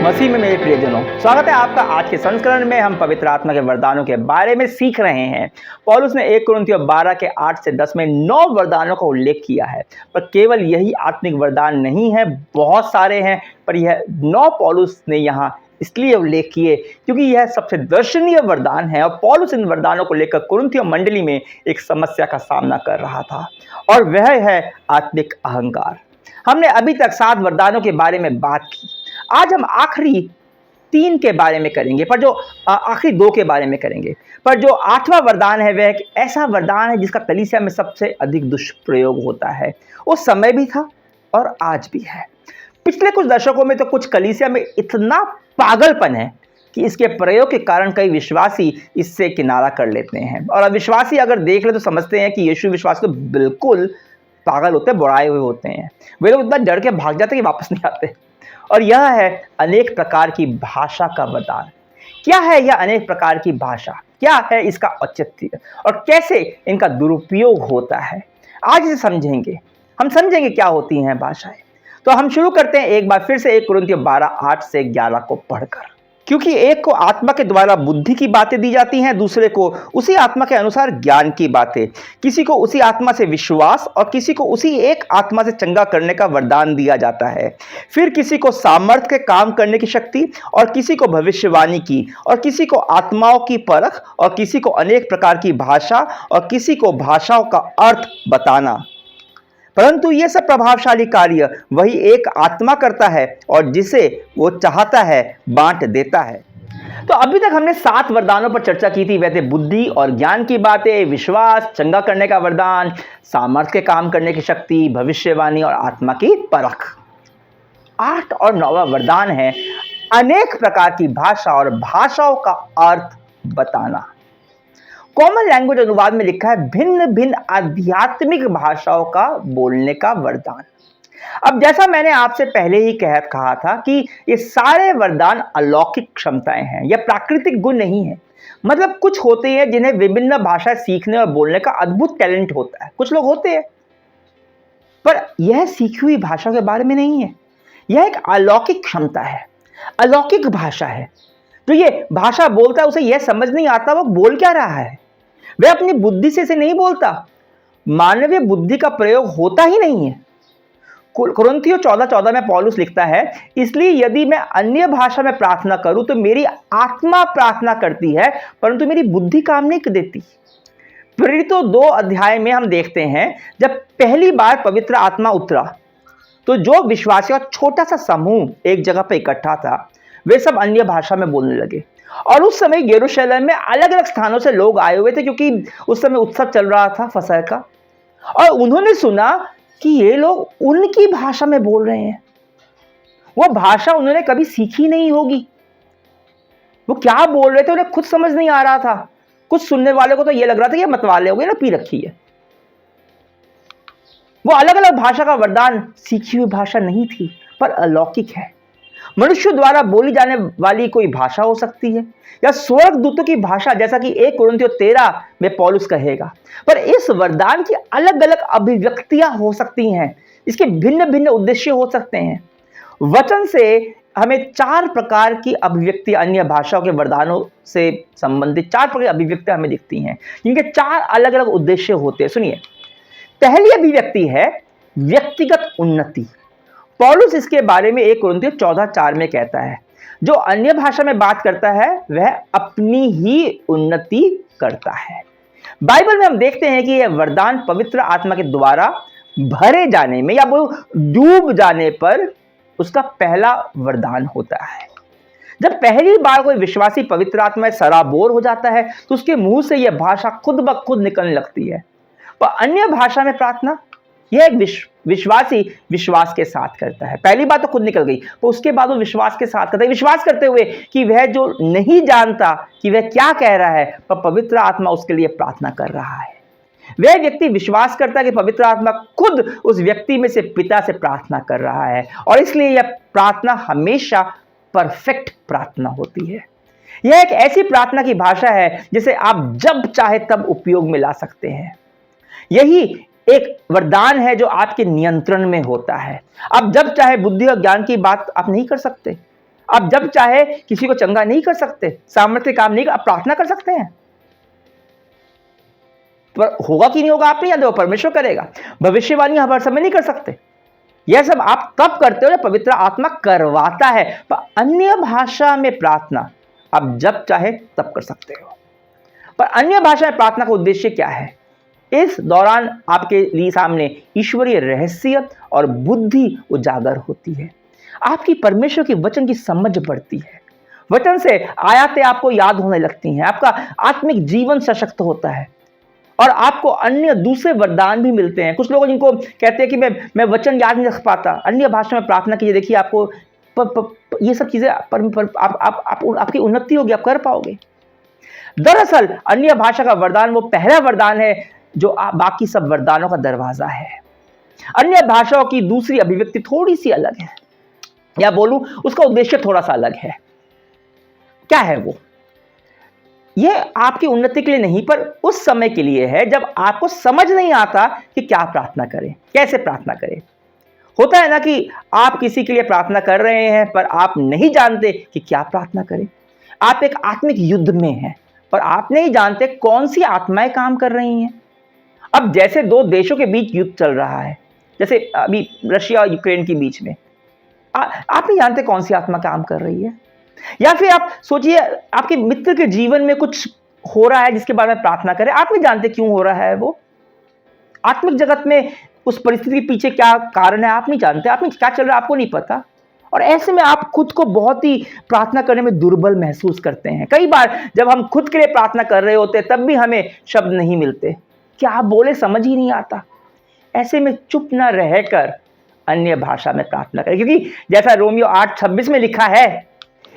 मसीह में मेरे प्रियजनों, स्वागत है आपका। आज के संस्करण में हम पवित्र आत्मा के वरदानों के बारे में सीख रहे हैं। पौलुस ने 1 कुरिन्थियों 12 के 8 से 10 में 9 वरदानों का उल्लेख किया है, पर केवल यही आत्मिक वरदान नहीं है, बहुत सारे हैं, पर यह 9 पौलुस ने यहाँ इसलिए उल्लेख किए क्योंकि यह सबसे दर्शनीय वरदान है और पौलुस इन वरदानों को लेकर कुरिन्थियों मंडली में एक समस्या का सामना कर रहा था, और वह है आत्मिक अहंकार। हमने अभी तक 7 वरदानों के बारे में बात की। आज हम आखिरी 3 के बारे में करेंगे, पर जो आखिरी 2 के बारे में करेंगे। पर जो 8वां वरदान है वह एक ऐसा वरदान है जिसका कलीसिया में सबसे अधिक दुष्प्रयोग होता है। उस समय भी था और आज भी है। पिछले कुछ दशकों में तो कुछ कलीसिया में इतना पागलपन है कि इसके प्रयोग के कारण कई विश्वासी इससे किनारा कर लेते हैं, और अविश्वासी अगर देख ले तो समझते हैं कि यीशु विश्वासी तो बिल्कुल पागल होते, बुराए हुए होते हैं। वे लोग इतना डर के भाग जाते हैं कि वापस नहीं आते। और यह है अनेक प्रकार की भाषा का वरदान। क्या है यह अनेक प्रकार की भाषा? क्या है इसका औचित्य और कैसे इनका दुरुपयोग होता है? आज इसे समझेंगे। हम समझेंगे क्या होती हैं भाषाएं। तो हम शुरू करते हैं एक बार फिर से 1 कुरिन्थियों 12 8 से 11 को पढ़कर। क्योंकि एक को आत्मा के द्वारा बुद्धि की बातें दी जाती हैं, दूसरे को उसी आत्मा के अनुसार ज्ञान की बातें, किसी को उसी आत्मा से विश्वास और किसी को उसी एक आत्मा से चंगा करने का वरदान दिया जाता है। फिर किसी को सामर्थ्य के काम करने की शक्ति, और किसी को भविष्यवाणी की, और किसी को आत्माओं की परख, और किसी को अनेक प्रकार की भाषा, और किसी को भाषाओं का अर्थ बताना। परंतु यह सब प्रभावशाली कार्य वही एक आत्मा करता है, और जिसे वो चाहता है बांट देता है। तो अभी तक हमने 7 वरदानों पर चर्चा की थी। वह थे बुद्धि और ज्ञान की बातें, विश्वास, चंगा करने का वरदान, सामर्थ्य के काम करने की शक्ति, भविष्यवाणी और आत्मा की परख। 8 और 9वां वरदान है अनेक प्रकार की भाषा और भाषाओं का अर्थ बताना। कॉमन लैंग्वेज अनुवाद में लिखा है भिन्न भिन्न आध्यात्मिक भाषाओं का बोलने का वरदान। अब जैसा मैंने आपसे पहले ही कहा था कि ये सारे वरदान अलौकिक क्षमताएं हैं, यह प्राकृतिक गुण नहीं है। मतलब कुछ होते हैं जिन्हें विभिन्न भाषा सीखने और बोलने का अद्भुत टैलेंट होता है, कुछ लोग होते हैं, पर यह सीखी हुई भाषा के बारे में नहीं है। यह एक अलौकिक क्षमता है, अलौकिक भाषा है। जो ये भाषा बोलता है उसे यह समझ नहीं आता वो बोल क्या रहा है। वह अपनी बुद्धि से इसे नहीं बोलता, मानवीय बुद्धि का प्रयोग होता ही नहीं है। कुरिन्थियों 14:14 में पौलुस लिखता है, इसलिए यदि मैं अन्य भाषा में प्रार्थना करूं तो मेरी आत्मा प्रार्थना करती है, परंतु मेरी बुद्धि काम नहीं देती। प्रेरितों 2 अध्याय में हम देखते हैं जब पहली बार पवित्र आत्मा उतरा तो जो विश्वासियों का छोटा सा समूह एक जगह पर इकट्ठा था, वे सब अन्य भाषा में बोलने लगे। और उस समय यरूशलेम में अलग अलग स्थानों से लोग आए हुए थे, क्योंकि उस समय उत्सव चल रहा था फसह का, और उन्होंने सुना कि ये लोग उनकी भाषा में बोल रहे हैं। वो भाषा उन्होंने कभी सीखी नहीं होगी। वो क्या बोल रहे थे उन्हें खुद समझ नहीं आ रहा था। कुछ सुनने वाले को तो ये लग रहा था कि मतवाले हो गए ना, पी रखी है। वो अलग अलग भाषा का वरदान सीखी हुई भाषा नहीं थी, पर अलौकिक है। मनुष्य द्वारा बोली जाने वाली कोई भाषा हो सकती है, या स्वर्ग दूतों की भाषा, जैसा कि 1 कुरिन्थियों 13 में पौलुस कहेगा। पर इस वरदान की अलग अलग अभिव्यक्तियां हो सकती हैं, इसके भिन्न भिन्न उद्देश्य हो सकते हैं। वचन से हमें 4 प्रकार की अभिव्यक्ति, अन्य भाषाओं के वरदानों से संबंधित 4 प्रकार की अभिव्यक्तियां हमें दिखती हैं, जिनके 4 अलग अलग उद्देश्य होते हैं। सुनिए, पहली अभिव्यक्ति है व्यक्तिगत उन्नति। पौलुस इसके बारे में 1 कुरिन्थियों 14:4 में कहता है, जो अन्य भाषा में बात करता है वह अपनी ही उन्नति करता है। बाइबल में हम देखते हैं कि यह वरदान पवित्र आत्मा के द्वारा भरे जाने में या वो डूब जाने पर उसका पहला वरदान होता है। जब पहली बार कोई विश्वासी पवित्र आत्मा में सराबोर हो जाता है तो उसके मुंह से यह भाषा खुद ब खुद निकलने लगती है। पर अन्य भाषा में प्रार्थना यह एक विश्वासी विश्वास के साथ करता है। पहली बात तो खुद निकल गई, पर उसके बाद वो विश्वास के साथ करता है, विश्वास करते हुए कि वह जो नहीं जानता कि वह क्या कह रहा है, पर पवित्र आत्मा उसके लिए प्रार्थना कर रहा है। वह व्यक्ति विश्वास करता है कि पवित्र आत्मा खुद उस व्यक्ति में से पिता से प्रार्थना कर रहा है, और इसलिए यह प्रार्थना हमेशा परफेक्ट प्रार्थना होती है। यह एक ऐसी प्रार्थना की भाषा है जिसे आप जब चाहे तब उपयोग में ला सकते हैं। यही एक वरदान है जो आपके नियंत्रण में होता है। आप जब चाहे बुद्धि और ज्ञान की बात आप नहीं कर सकते, आप जब चाहे किसी को चंगा नहीं कर सकते, सामर्थ्य काम नहीं, आप प्रार्थना कर सकते हैं, पर होगा कि नहीं होगा आप नहीं जानते, वो परमेश्वर करेगा। भविष्यवाणी हर समय नहीं कर सकते, यह सब आप तब करते हो जब पवित्र आत्मा करवाता है। पर अन्य भाषा में प्रार्थना आप जब चाहे तब कर सकते हो। पर अन्य भाषा में प्रार्थना का उद्देश्य क्या है? इस दौरान आपके लिए सामने ईश्वरीय रहस्य और बुद्धि उजागर होती है, आपकी परमेश्वर की वचन की समझ बढ़ती है, वचन से आयतें आपको याद होने लगती हैं, आपका आत्मिक जीवन सशक्त होता है और आपको अन्य दूसरे वरदान भी मिलते हैं। कुछ लोग जिनको कहते हैं कि मैं वचन याद नहीं रख पाता, अन्य भाषा में प्रार्थना कीजिए, देखिए आपको ये सब चीजें आपकी उन्नति होगी, आप कर पाओगे। दरअसल अन्य भाषा का वरदान वो पहला वरदान है जो बाकी सब वरदानों का दरवाजा है। अन्य भाषाओं की दूसरी अभिव्यक्ति थोड़ी सी अलग है, या बोलूं उसका उद्देश्य थोड़ा सा अलग है। क्या है वो? यह आपकी उन्नति के लिए नहीं, पर उस समय के लिए है जब आपको समझ नहीं आता कि क्या प्रार्थना करें, कैसे प्रार्थना करें। होता है ना कि आप किसी के लिए प्रार्थना कर रहे हैं पर आप नहीं जानते कि क्या प्रार्थना करें। आप एक आत्मिक युद्ध में हैं पर आप नहीं जानते कौन सी आत्माएं काम कर रही हैं। अब जैसे दो देशों के बीच युद्ध चल रहा है, जैसे अभी रशिया और यूक्रेन के बीच में, आप नहीं जानते कौन सी आत्मा काम कर रही है। या फिर आप सोचिए आपके मित्र के जीवन में कुछ हो रहा है जिसके बारे में प्रार्थना करें, आप नहीं जानते क्यों हो रहा है वो। आत्मिक जगत में उस परिस्थिति के पीछे क्या कारण है आप नहीं जानते, आप क्या चल रहा है आपको नहीं पता, और ऐसे में आप खुद को बहुत ही प्रार्थना करने में दुर्बल महसूस करते हैं। कई बार जब हम खुद के लिए प्रार्थना कर रहे होते तब भी हमें शब्द नहीं मिलते, क्या बोले समझ ही नहीं आता। ऐसे में चुप न रहकर अन्य भाषा में प्रार्थना करें, क्योंकि जैसा रोमियो 8:26 में लिखा है,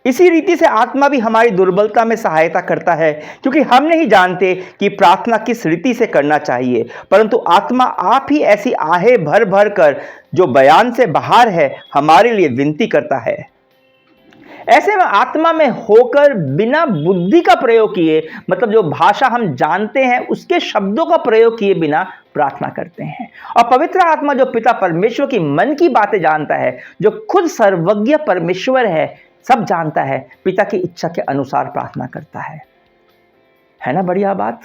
इसी रीति से आत्मा भी हमारी दुर्बलता में सहायता करता है, क्योंकि हम नहीं जानते कि प्रार्थना किस रीति से करना चाहिए, परंतु आत्मा आप ही ऐसी आहें भर भर कर जो बयान से बाहर है हमारे लिए विनती करता है। ऐसे में आत्मा में होकर बिना बुद्धि का प्रयोग किए, मतलब जो भाषा हम जानते हैं उसके शब्दों का प्रयोग किए बिना प्रार्थना करते हैं। और पवित्र आत्मा जो पिता परमेश्वर की मन की बातें जानता है, जो खुद सर्वज्ञ परमेश्वर है, सब जानता है, पिता की इच्छा के अनुसार प्रार्थना करता है ना बढ़िया बात।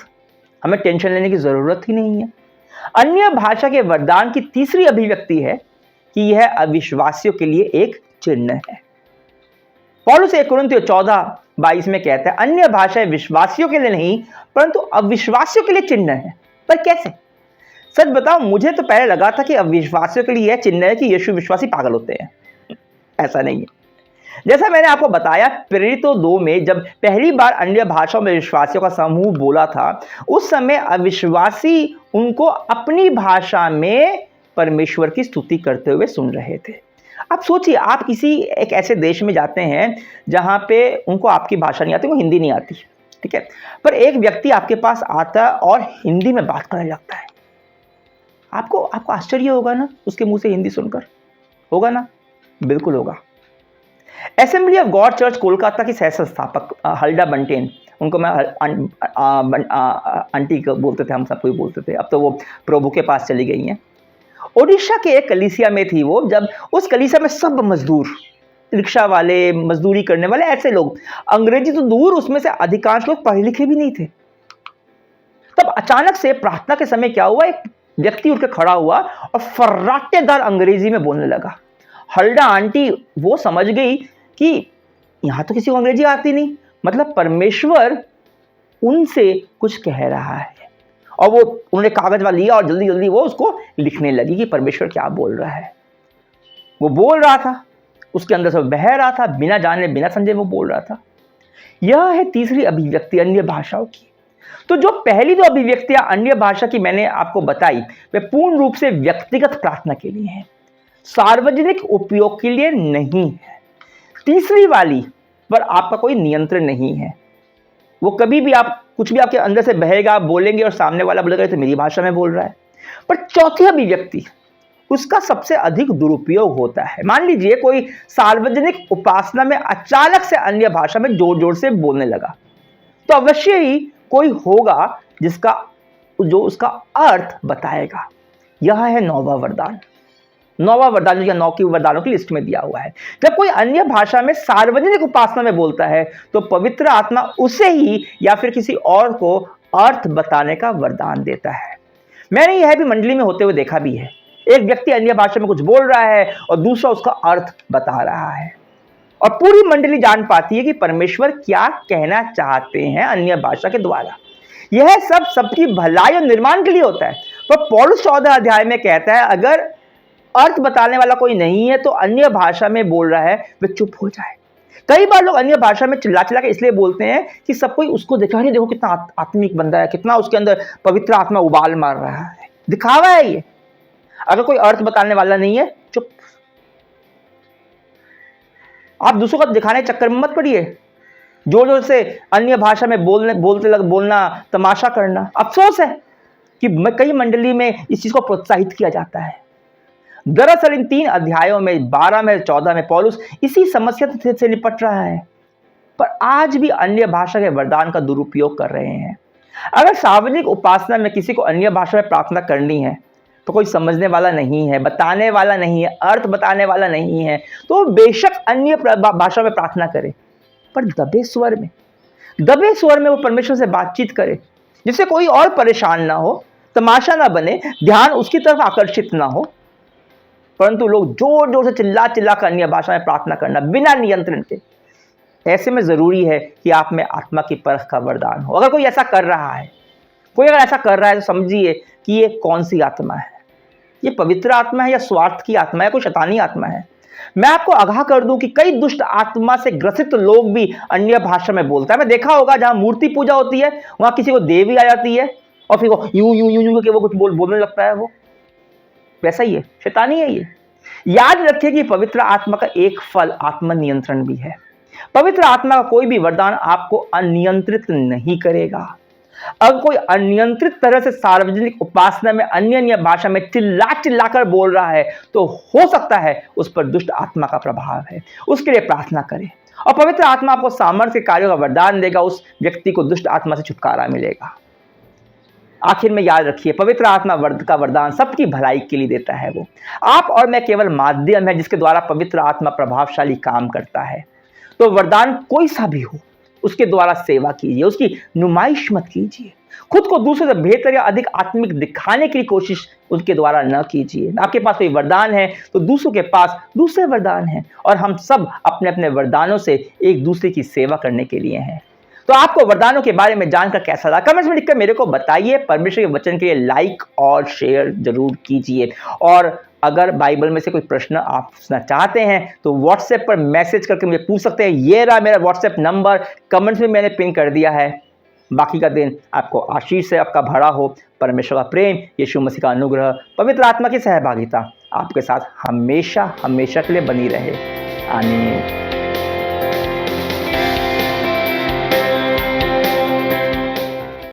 हमें टेंशन लेने की जरूरत ही नहीं है। अन्य भाषा के वरदान की तीसरी अभिव्यक्ति है कि यह अविश्वासियों के लिए एक चिन्ह है। पौलुस 1 कुरिन्थियों 14:22 में कहता है, अन्य भाषाएं विश्वासियों के लिए नहीं परंतु अविश्वासियों के लिए चिन्ह है। पर कैसे? सच बताओ, मुझे तो पहले लगा था कि अविश्वासियों के लिए यह चिन्ह है कि यीशु विश्वासी पागल होते हैं। ऐसा नहीं है। जैसा मैंने आपको बताया, प्रेरितों 2 में जब पहली बार अन्य भाषाओं में विश्वासियों का समूह बोला था, उस समय अविश्वासी उनको अपनी भाषा में परमेश्वर की स्तुति करते हुए सुन रहे थे। अब सोचिए, आप किसी एक ऐसे देश में जाते हैं जहां पे उनको आपकी भाषा नहीं आती, उनको हिंदी नहीं आती, ठीक है, पर एक व्यक्ति आपके पास आता और हिंदी में बात करने लगता है। आपको आश्चर्य होगा ना उसके मुंह से हिंदी सुनकर? होगा ना? बिल्कुल होगा। Assembly of God church Kolkata की सह संस्थापक हल्डा बंटेन, उनको मैं आंटी बोलते थे, हम सबको ही बोलते थे, अब तो वो प्रभु के पास चली गई हैं। ओडिशा के एक कलीसिया में थी वो, जब उस कलीसिया में सब मजदूर, रिक्शा वाले, मजदूरी करने वाले, ऐसे लोग, अंग्रेजी तो दूर, उसमें से अधिकांश लोग पढ़े लिखे भी नहीं थे। तब अचानक से प्रार्थना के समय क्या हुआ, एक व्यक्ति उठकर खड़ा हुआ और फर्राटेदार अंग्रेजी में बोलने लगा। हल्डा आंटी वो समझ गई कि यहां तो किसी को अंग्रेजी आती नहीं, मतलब परमेश्वर उनसे कुछ कह रहा है। और वो उन्होंने कागज वाला लिया और जल्दी जल्दी वो उसको लिखने लगी कि परमेश्वर क्या बोल रहा है। वो बोल रहा था, उसके अंदर से बह रहा था, बिना जाने बिना समझे वो बोल रहा था। यह है तीसरी अभिव्यक्ति अन्य भाषाओं की। तो जो पहली दो अभिव्यक्तियां अन्य भाषा की मैंने आपको बताई, वे पूर्ण रूप से व्यक्तिगत प्रार्थना के लिए हैं, सार्वजनिक उपयोग के लिए नहीं है। तीसरी वाली पर आपका कोई नियंत्रण नहीं है, वो कभी भी आप कुछ भी आपके अंदर से बहेगा, आप बोलेंगे और सामने वाला बोलेगा तो मेरी भाषा में बोल रहा है। पर चौथी अभिव्यक्ति, उसका सबसे अधिक दुरुपयोग होता है। मान लीजिए कोई सार्वजनिक उपासना में अचानक से अन्य भाषा में जोर जोर से बोलने लगा, तो अवश्य ही कोई होगा जो उसका अर्थ बताएगा। यह है 9वां वरदान। 9वां वरदान या 9 की वरदानों की लिस्ट में दिया हुआ है। जब कोई अन्य भाषा में सार्वजनिक उपासना में बोलता है तो पवित्र आत्मा उसे ही या फिर किसी और को अर्थ बताने का वरदान देता है। मैंने यह भी मंडली में होते हुए देखा भी है। एक व्यक्ति अन्य भाषा में कुछ बोल रहा है और दूसरा उसका अर्थ बता रहा है और पूरी मंडली जान पाती है कि परमेश्वर क्या कहना चाहते हैं अन्य भाषा के द्वारा। यह सब सबकी भलाई और निर्माण के लिए होता है। पर पौलुस 14 अध्याय में कहता है अगर अर्थ बताने वाला कोई नहीं है तो अन्य भाषा में बोल रहा है वे चुप हो जाए। कई बार लोग अन्य भाषा में चिल्ला चिल्ला के इसलिए बोलते हैं कि सब कोई उसको देखा नहीं, देखो कितना आत्मिक बंदा है, कितना उसके अंदर पवित्र आत्मा उबाल मार रहा है। दिखावा है ये। अगर कोई अर्थ बताने वाला नहीं है, चुप। आप दूसरों को दिखाने के चक्कर में मत पड़िए। जोर जोर से अन्य भाषा में बोलना, तमाशा करना। अफसोस है कि कई मंडली में इस चीज को प्रोत्साहित किया जाता है। दरअसल इन 3 अध्यायों में 12 में 14 में पौलुस इसी समस्या से निपट रहा है, पर आज भी अन्य भाषा के वरदान का दुरुपयोग कर रहे हैं। अगर सार्वजनिक उपासना में किसी को अन्य भाषा में प्रार्थना करनी है तो कोई समझने वाला नहीं है, बताने वाला नहीं है, अर्थ बताने वाला नहीं है, तो बेशक अन्य भाषा में प्रार्थना करे, पर दबे स्वर में वो परमेश्वर से बातचीत करे, जिससे कोई और परेशान ना हो, तमाशा ना बने, ध्यान उसकी तरफ आकर्षित ना हो। परंतु लोग जोर जोर से चिल्ला चिल्ला कर अन्य भाषा में प्रार्थना करना बिना नियंत्रण के, ऐसे में जरूरी है कि आप में आत्मा की परख का वरदान हो। अगर कोई ऐसा कर रहा है तो समझिए कि ये कौन सी आत्मा है। ये पवित्र आत्मा है या स्वार्थ की आत्मा है, कोई शैतानी आत्मा है। मैं आपको आगाह कर दूं कि कई दुष्ट आत्मा से ग्रसित लोग भी अन्य भाषा में बोलता है। मैं देखा होगा जहां मूर्ति पूजा होती है वहां किसी को देवी आ जाती है और फिर वो यूं यूं यूं यूं के वो कुछ बोलने लगता है। वो वैसा ही है, शैतानी है ये। याद रखिए कि पवित्र आत्मा का एक फल आत्मनियंत्रण भी है। पवित्र आत्मा का कोई भी वरदान आपको अनियंत्रित नहीं करेगा। अगर कोई अनियंत्रित तरह से सार्वजनिक उपासना में अन्य भाषा में चिल्ला कर बोल रहा है तो हो सकता है उस पर दुष्ट आत्मा का प्रभाव है। उसके लिए प्रार्थना करें और पवित्र आत्मा आपको सामर्थ्य कार्यों का वरदान देगा। उस व्यक्ति को दुष्ट आत्मा से छुटकारा मिलेगा। आखिर में याद रखिए, पवित्र आत्मा का वरदान सबकी भलाई के लिए देता है। वो आप और मैं केवल माध्यम है जिसके द्वारा पवित्र आत्मा प्रभावशाली काम करता है। तो वरदान कोई सा भी हो, उसके द्वारा सेवा कीजिए, उसकी नुमाइश मत कीजिए। खुद को दूसरों से बेहतर या अधिक आत्मिक दिखाने की कोशिश उसके द्वारा न कीजिए। आपके पास कोई वरदान है तो दूसरों के पास दूसरे वरदान हैं और हम सब अपने अपने वरदानों से एक दूसरे की सेवा करने के लिए हैं। तो आपको वरदानों के बारे में जानकर कैसा लगा कमेंट्स में लिखकर मेरे को बताइए। परमेश्वर के वचन के लिए लाइक और शेयर जरूर कीजिए। और अगर बाइबल में से कोई प्रश्न आप पूछना चाहते हैं तो व्हाट्सएप पर मैसेज करके मुझे पूछ सकते हैं। ये रहा मेरा व्हाट्सएप नंबर, कमेंट्स में मैंने पिन कर दिया है। बाकी का दिन आपको आशीष से आपका भरा हो। परमेश्वर का प्रेम, यीशु मसीह का अनुग्रह, पवित्र आत्मा की सहभागिता आपके साथ हमेशा हमेशा के लिए बनी रहे। आमीन।